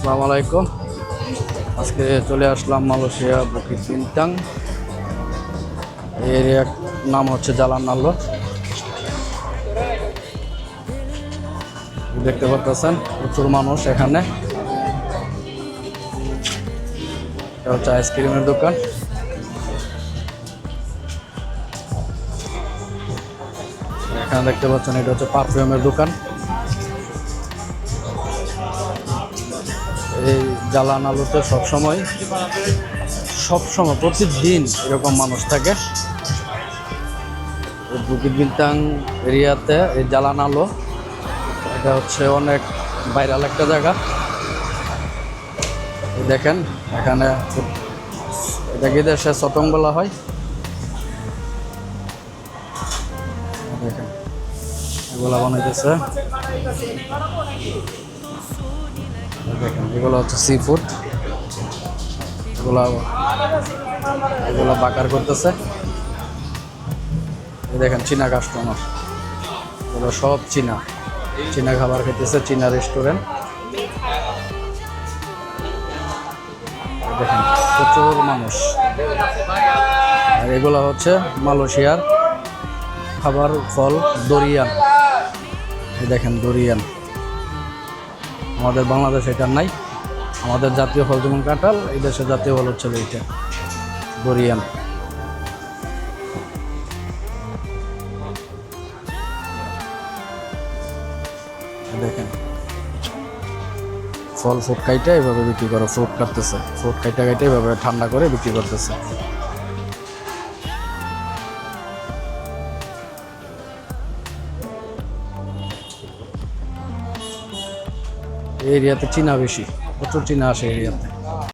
আসসালামু আলাইকুম। আজকে চলে আসলাম মালয়েশিয়া বুকিত বিন্তাং। এর এক নাম হচ্ছে জালান আলো। দেখতে পাচ্ছেন প্রচুর মানুষ এখানে। এটা হচ্ছে আইসক্রিমের দোকান। এখানে দেখতে পাচ্ছেন এটা হচ্ছে পারফিউমের দোকান। এই জালান আলোতে সবসময় প্রতিদিন এরকম মানুষ থাকে। বুকিত বিন্তাং এরিয়াতে এই জালান আলো এটা হচ্ছে অনেক ভাইরাল একটা জায়গা। দেখেন এখানে এটাকে দেশে চটং বলা হয়। দেখেন এগুলা বানাইতেছে। দেখেন এগুলো হচ্ছে সি ফুড। এগুলা বাকার করতেছে। দেখেন চীনা কাস্টমার, এগুলো সব চীনা খাবার খেতেছে, চীনা রেস্টুরেন্ট। দেখেন প্রচুর মানুষ। আর এগুলো হচ্ছে মালয়েশিয়ার খাবার ফল দরিয়ান। দেখেন দরিয়ান, আমাদের বাংলাদেশে এটা নাই। আমাদের জাতীয় ফল যেমন কাঁঠাল, এই দেশের জাতীয় ফল হচ্ছে এইটা দরিয়ান। দেখেন ফল ফ্রুট কাইটা এভাবে বিক্রি করে, ফ্রুট কাটতেছে, ফ্রুট কাইটা এভাবে ঠান্ডা করে বিক্রি করতেছে। এই এরিয়াতে চীনা বেশি, প্রচুর চীনা আসে এরিয়াতে।